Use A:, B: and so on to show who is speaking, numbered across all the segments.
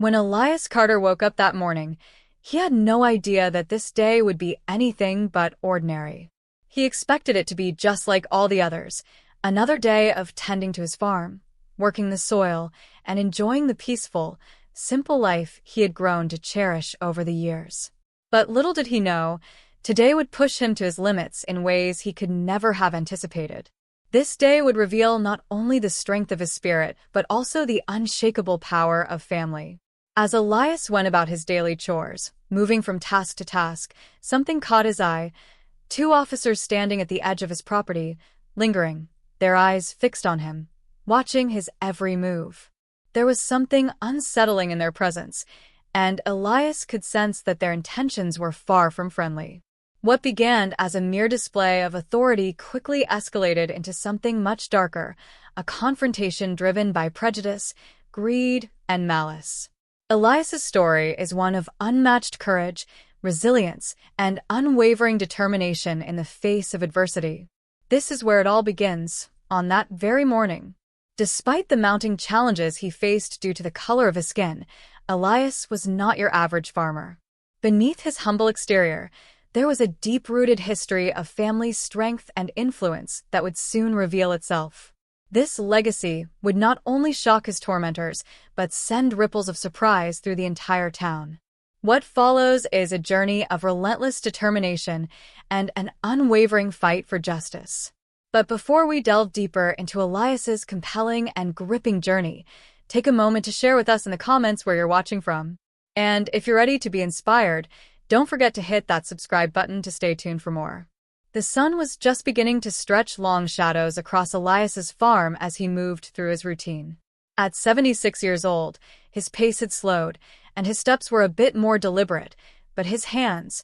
A: When Elias Carter woke up that morning, he had no idea that this day would be anything but ordinary. He expected it to be just like all the others, another day of tending to his farm, working the soil, and enjoying the peaceful, simple life he had grown to cherish over the years. But little did he know, today would push him to his limits in ways he could never have anticipated. This day would reveal not only the strength of his spirit, but also the unshakable power of family. As Elias went about his daily chores, moving from task to task, something caught his eye. Two officers standing at the edge of his property, lingering, their eyes fixed on him, watching his every move. There was something unsettling in their presence, and Elias could sense that their intentions were far from friendly. What began as a mere display of authority quickly escalated into something much darker, a confrontation driven by prejudice, greed, and malice. Elias's story is one of unmatched courage, resilience, and unwavering determination in the face of adversity. This is where it all begins, on that very morning. Despite the mounting challenges he faced due to the color of his skin, Elias was not your average farmer. Beneath his humble exterior, there was a deep-rooted history of family strength and influence that would soon reveal itself. This legacy would not only shock his tormentors, but send ripples of surprise through the entire town. What follows is a journey of relentless determination and an unwavering fight for justice. But before we delve deeper into Elias's compelling and gripping journey, take a moment to share with us in the comments where you're watching from. And if you're ready to be inspired, don't forget to hit that subscribe button to stay tuned for more. The sun was just beginning to stretch long shadows across Elias's farm as he moved through his routine. At 76 years old, his pace had slowed, and his steps were a bit more deliberate, but his hands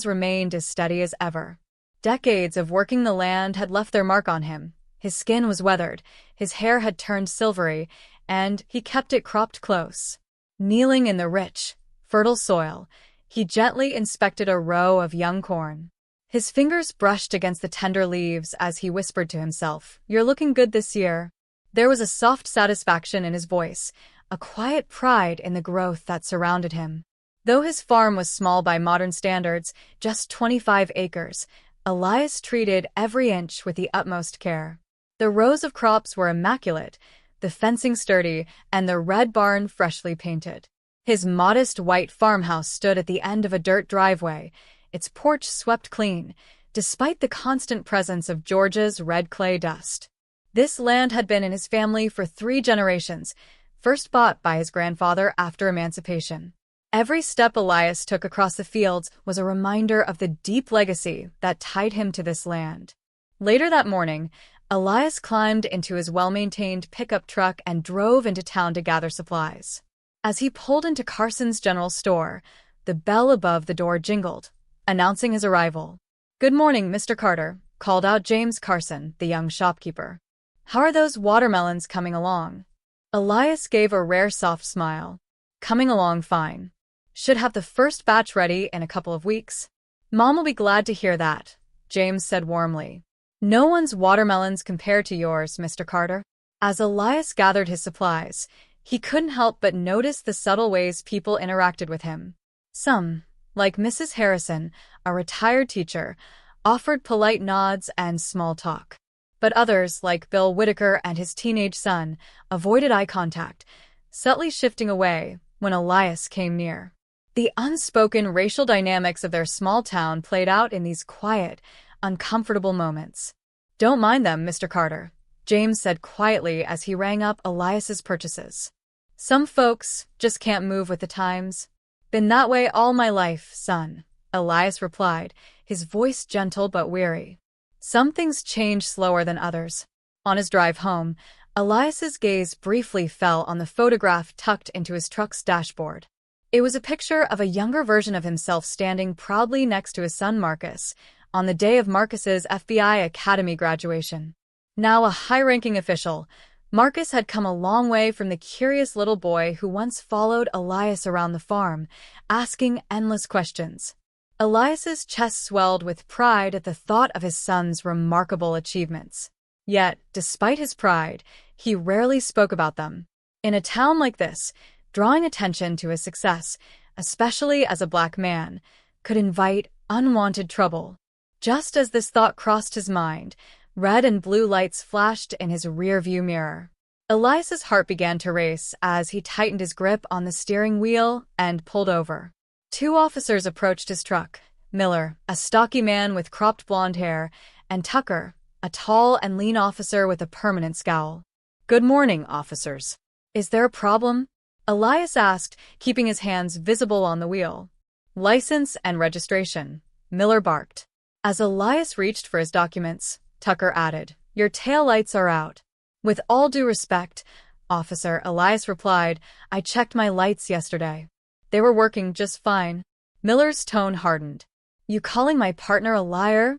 A: remained as steady as ever. Decades of working the land had left their mark on him. His skin was weathered, his hair had turned silvery, and he kept it cropped close. Kneeling in the rich, fertile soil, he gently inspected a row of young corn. His fingers brushed against the tender leaves as he whispered to himself, "You're looking good this year." There was a soft satisfaction in his voice, a quiet pride in the growth that surrounded him. Though his farm was small by modern standards, just 25 acres, Elias treated every inch with the utmost care. The rows of crops were immaculate, the fencing sturdy, and the red barn freshly painted. His modest white farmhouse stood at the end of a dirt driveway, its porch swept clean, despite the constant presence of Georgia's red clay dust. This land had been in his family for 3 generations, first bought by his grandfather after emancipation. Every step Elias took across the fields was a reminder of the deep legacy that tied him to this land. Later that morning, Elias climbed into his well-maintained pickup truck and drove into town to gather supplies. As he pulled into Carson's general store, the bell above the door jingled, announcing his arrival. "Good morning, Mr. Carter," called out James Carson, the young shopkeeper. "How are those watermelons coming along?" Elias gave a rare soft smile. "Coming along fine. Should have the first batch ready in a couple of weeks." "Mom will be glad to hear that," James said warmly. "No one's watermelons compare to yours, Mr. Carter." As Elias gathered his supplies, he couldn't help but notice the subtle ways people interacted with him. Some, like Mrs. Harrison, a retired teacher, offered polite nods and small talk. But others, like Bill Whitaker and his teenage son, avoided eye contact, subtly shifting away when Elias came near. The unspoken racial dynamics of their small town played out in these quiet, uncomfortable moments. "Don't mind them, Mr. Carter," James said quietly as he rang up Elias's purchases. "Some folks just can't move with the times." "Been that way all my life, son," Elias replied, his voice gentle but weary. Some things change slower than others. On his drive home, Elias's gaze briefly fell on the photograph tucked into his truck's dashboard. It was a picture of a younger version of himself standing proudly next to his son Marcus, on the day of Marcus's FBI Academy graduation. Now a high-ranking official, Marcus had come a long way from the curious little boy who once followed Elias around the farm, asking endless questions. Elias's chest swelled with pride at the thought of his son's remarkable achievements. Yet, despite his pride, he rarely spoke about them. In a town like this, Drawing attention to his success, especially as a black man, could invite unwanted trouble. Just as this thought crossed his mind, red and blue lights flashed in his rearview mirror. Elias's heart began to race as he tightened his grip on the steering wheel and pulled over. Two officers approached his truck, Miller, a stocky man with cropped blonde hair, and Tucker, a tall and lean officer with a permanent scowl. "Good morning, officers. Is there a problem?" Elias asked, keeping his hands visible on the wheel. "License and registration," Miller barked. As Elias reached for his documents, Tucker added, "Your taillights are out." "With all due respect, officer," Elias replied, "I checked my lights yesterday. They were working just fine." Miller's tone hardened. "You calling my partner a liar?"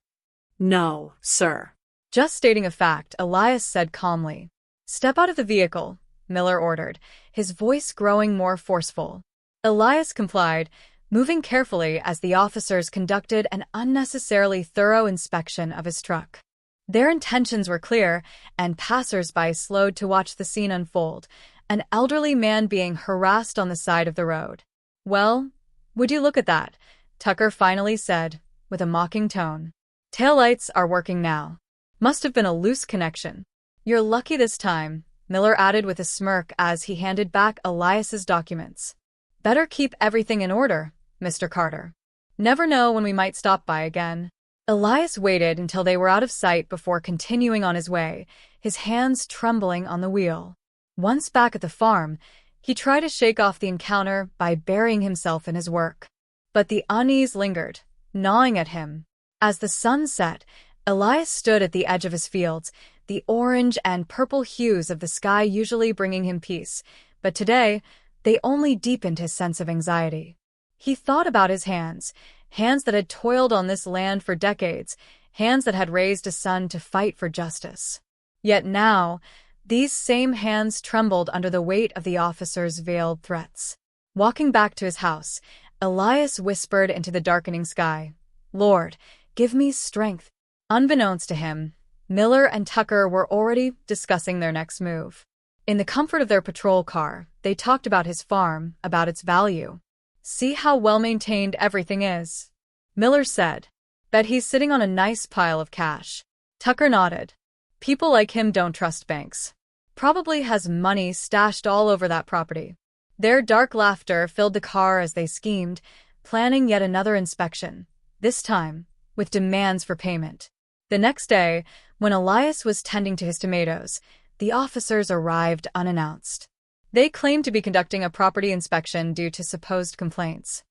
B: "No, sir."
A: "Just stating a fact," Elias said calmly. "Step out of the vehicle," Miller ordered, his voice growing more forceful. Elias complied, moving carefully as the officers conducted an unnecessarily thorough inspection of his truck. Their intentions were clear, and passers-by slowed to watch the scene unfold, an elderly man being harassed on the side of the road. "Well, would you look at that?" Tucker finally said, with a mocking tone. "Taillights are working now. Must have been a loose connection." "You're lucky this time," Miller added with a smirk as he handed back Elias's documents. "Better keep everything in order, Mr. Carter. Never know when we might stop by again." Elias waited until they were out of sight before continuing on his way, his hands trembling on the wheel. Once back at the farm, he tried to shake off the encounter by burying himself in his work. But the unease lingered, gnawing at him. As the sun set, Elias stood at the edge of his fields, the orange and purple hues of the sky usually bringing him peace, but today they only deepened his sense of anxiety. He thought about his hands that had toiled on this land for decades, hands that had raised a son to fight for justice. Yet now, these same hands trembled under the weight of the officer's veiled threats. Walking back to his house, Elias whispered into the darkening sky, "Lord, give me strength." Unbeknownst to him, Miller and Tucker were already discussing their next move. In the comfort of their patrol car, they talked about his farm, about its value. "See how well-maintained everything is," Miller said. "Bet he's sitting on a nice pile of cash." Tucker nodded. "People like him don't trust banks. Probably has money stashed all over that property." Their dark laughter filled the car as they schemed, planning yet another inspection, this time with demands for payment. The next day, when Elias was tending to his tomatoes, the officers arrived unannounced. They claimed to be conducting a property inspection due to supposed complaints.